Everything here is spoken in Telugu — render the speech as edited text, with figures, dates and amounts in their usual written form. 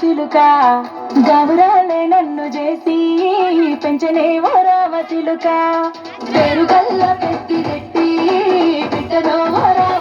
చిలుక గౌరాలే నన్ను చేసి పెంచనే ఓ రామ చిలుక పేరు గల్ల పెట్టి రెట్టి బిడ్డలో ఓ రామ